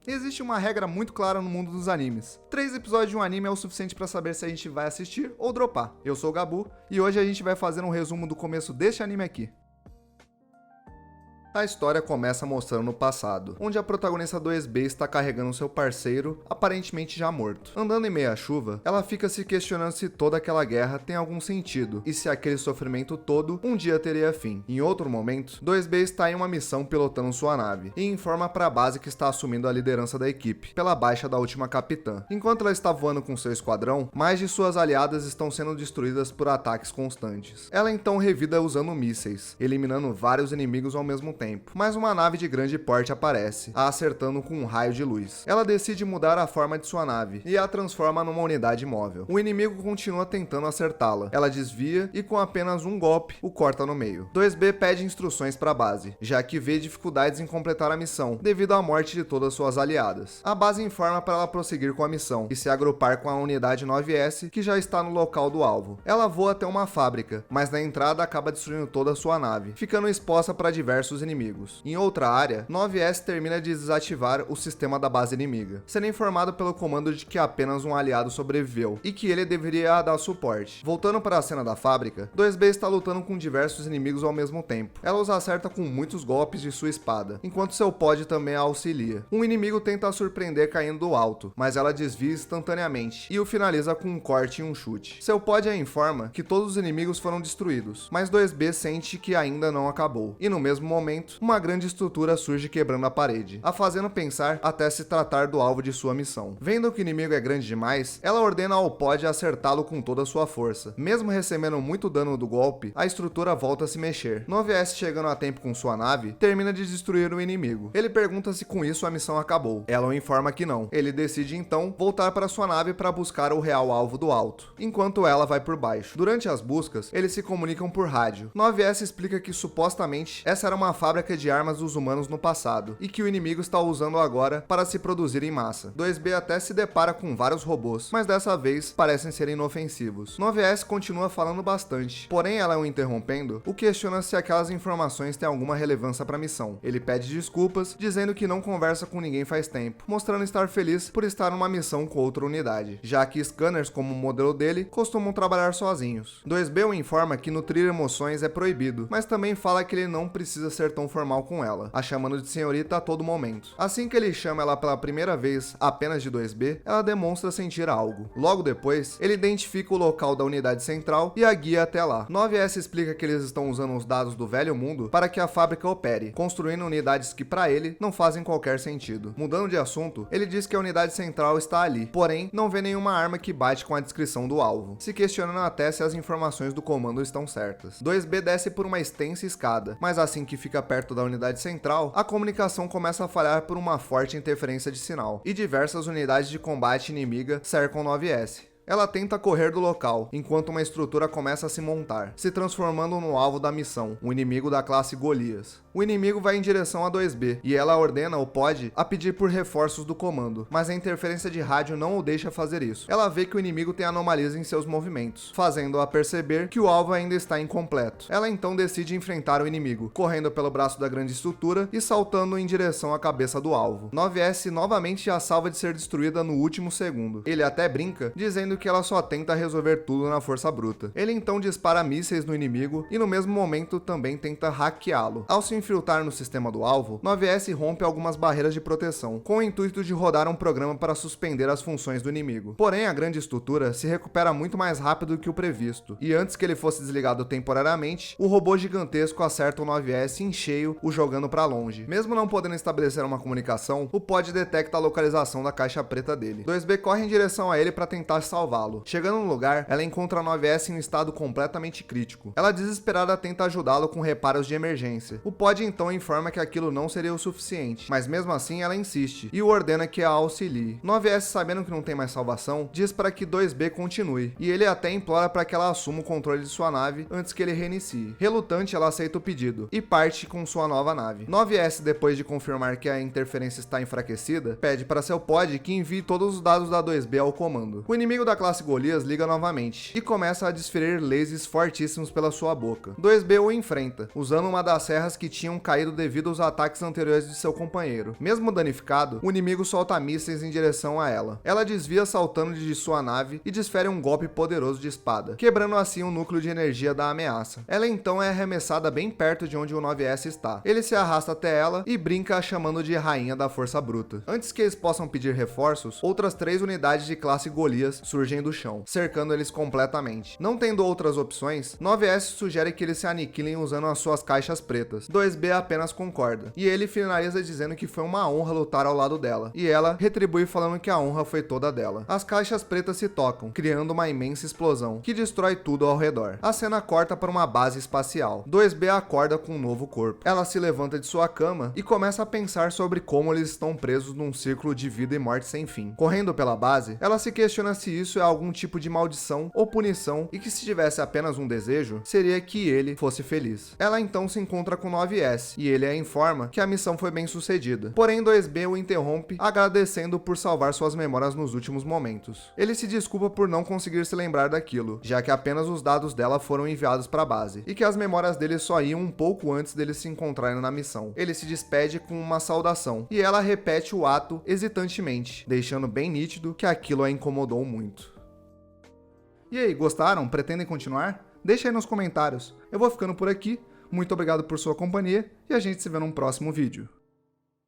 Existe uma regra muito clara no mundo dos animes. 3 episódios de um anime é o suficiente para saber se a gente vai assistir ou dropar. Eu sou o Gabu e hoje a gente vai fazer um resumo do começo deste anime aqui. A história começa mostrando o passado, onde a protagonista do SB está carregando seu parceiro, aparentemente já morto. Andando em meio à chuva, ela fica se questionando se toda aquela guerra tem algum sentido e se aquele sofrimento todo um dia teria fim. Em outro momento, 2B está em uma missão pilotando sua nave e informa para a base que está assumindo a liderança da equipe, pela baixa da última capitã. Enquanto ela está voando com seu esquadrão, mais de suas aliadas estão sendo destruídas por ataques constantes. Ela então revida usando mísseis, eliminando vários inimigos ao mesmo tempo. Mas uma nave de grande porte aparece, a acertando com um raio de luz. Ela decide mudar a forma de sua nave e a transforma numa unidade móvel. O inimigo continua tentando acertá-la. Ela desvia e com apenas um golpe o corta no meio. 2B pede instruções para a base, já que vê dificuldades em completar a missão devido à morte de todas suas aliadas. A base informa para ela prosseguir com a missão e se agrupar com a unidade 9S que já está no local do alvo. Ela voa até uma fábrica, mas na entrada acaba destruindo toda a sua nave, ficando exposta para diversos inimigos. Em outra área, 9S termina de desativar o sistema da base inimiga, sendo informado pelo comando de que apenas um aliado sobreviveu e que ele deveria dar suporte. Voltando para a cena da fábrica, 2B está lutando com diversos inimigos ao mesmo tempo. Ela os acerta com muitos golpes de sua espada, enquanto seu pod também a auxilia. Um inimigo tenta a surpreender caindo do alto, mas ela desvia instantaneamente e o finaliza com um corte e um chute. Seu pod a informa que todos os inimigos foram destruídos, mas 2B sente que ainda não acabou, e no mesmo momento, uma grande estrutura surge quebrando a parede, a fazendo pensar até se tratar do alvo de sua missão. Vendo que o inimigo é grande demais, ela ordena ao pod acertá-lo com toda a sua força. Mesmo recebendo muito dano do golpe, a estrutura volta a se mexer. 9S, chegando a tempo com sua nave, termina de destruir o inimigo. Ele pergunta se com isso a missão acabou. Ela o informa que não. Ele decide então voltar para sua nave para buscar o real alvo do alto, enquanto ela vai por baixo. Durante as buscas, eles se comunicam por rádio. 9S explica que supostamente essa era uma fábrica de armas dos humanos no passado e que o inimigo está usando agora para se produzir em massa. 2B até se depara com vários robôs, mas dessa vez parecem ser inofensivos. 9S continua falando bastante, porém ela o interrompendo, o questiona se aquelas informações têm alguma relevância para a missão. Ele pede desculpas, dizendo que não conversa com ninguém faz tempo, mostrando estar feliz por estar numa missão com outra unidade, já que scanners como o modelo dele costumam trabalhar sozinhos. 2B o informa que nutrir emoções é proibido, mas também fala que ele não precisa ser tão formal com ela, a chamando de senhorita a todo momento. Assim que ele chama ela pela primeira vez apenas de 2B, ela demonstra sentir algo. Logo depois, ele identifica o local da unidade central e a guia até lá. 9S explica que eles estão usando os dados do velho mundo para que a fábrica opere, construindo unidades que para ele não fazem qualquer sentido. Mudando de assunto, ele diz que a unidade central está ali, porém não vê nenhuma arma que bate com a descrição do alvo, se questionando até se as informações do comando estão certas. 2B desce por uma extensa escada, mas assim que fica perto da unidade central, a comunicação começa a falhar por uma forte interferência de sinal, e diversas unidades de combate inimiga cercam 9S. Ela tenta correr do local, enquanto uma estrutura começa a se montar, se transformando no alvo da missão, um inimigo da classe Golias. O inimigo vai em direção a 2B, e ela ordena o pod a pedir por reforços do comando, mas a interferência de rádio não o deixa fazer isso. Ela vê que o inimigo tem anomalias em seus movimentos, fazendo-a perceber que o alvo ainda está incompleto. Ela então decide enfrentar o inimigo, correndo pelo braço da grande estrutura e saltando em direção à cabeça do alvo. 9S novamente a salva de ser destruída no último segundo. Ele até brinca, dizendo que ela só tenta resolver tudo na força bruta. Ele então dispara mísseis no inimigo e no mesmo momento também tenta hackeá-lo. Ao se infiltrar no sistema do alvo, 9S rompe algumas barreiras de proteção, com o intuito de rodar um programa para suspender as funções do inimigo. Porém, a grande estrutura se recupera muito mais rápido que o previsto, e antes que ele fosse desligado temporariamente, o robô gigantesco acerta o 9S em cheio, o jogando para longe. Mesmo não podendo estabelecer uma comunicação, o pod detecta a localização da caixa preta dele. 2B corre em direção a ele para tentar salvá-lo. Chegando no lugar, ela encontra a 9S em um estado completamente crítico. Ela desesperada tenta ajudá-lo com reparos de emergência. O pod então informa que aquilo não seria o suficiente, mas mesmo assim ela insiste e o ordena que a auxilie. 9S, sabendo que não tem mais salvação, diz para que 2B continue, e ele até implora para que ela assuma o controle de sua nave antes que ele reinicie. Relutante, ela aceita o pedido e parte com sua nova nave. 9S, depois de confirmar que a interferência está enfraquecida, pede para seu pod que envie todos os dados da 2B ao comando. O inimigo da classe Golias liga novamente e começa a desferir lasers fortíssimos pela sua boca. 2B o enfrenta, usando uma das serras que tinha tinham caído devido aos ataques anteriores de seu companheiro. Mesmo danificado, o inimigo solta mísseis em direção a ela. Ela desvia saltando de sua nave e desfere um golpe poderoso de espada, quebrando assim o núcleo de energia da ameaça. Ela então é arremessada bem perto de onde o 9S está. Ele se arrasta até ela e brinca a chamando de Rainha da Força Bruta. Antes que eles possam pedir reforços, outras 3 unidades de classe Golias surgem do chão, cercando eles completamente. Não tendo outras opções, 9S sugere que eles se aniquilem usando as suas caixas pretas. 2B apenas concorda, e ele finaliza dizendo que foi uma honra lutar ao lado dela, e ela retribui falando que a honra foi toda dela. As caixas pretas se tocam, criando uma imensa explosão, que destrói tudo ao redor. A cena corta para uma base espacial. 2B acorda com um novo corpo. Ela se levanta de sua cama e começa a pensar sobre como eles estão presos num círculo de vida e morte sem fim. Correndo pela base, ela se questiona se isso é algum tipo de maldição ou punição e que se tivesse apenas um desejo, seria que ele fosse feliz. Ela então se encontra com 9S e ele a informa que a missão foi bem sucedida. Porém, 2B o interrompe, agradecendo por salvar suas memórias nos últimos momentos. Ele se desculpa por não conseguir se lembrar daquilo, já que apenas os dados dela foram enviados para a base, e que as memórias dele só iam um pouco antes deles se encontrarem na missão. Ele se despede com uma saudação, e ela repete o ato hesitantemente, deixando bem nítido que aquilo a incomodou muito. E aí, gostaram? Pretendem continuar? Deixa aí nos comentários. Eu vou ficando por aqui. Muito obrigado por sua companhia e a gente se vê num próximo vídeo.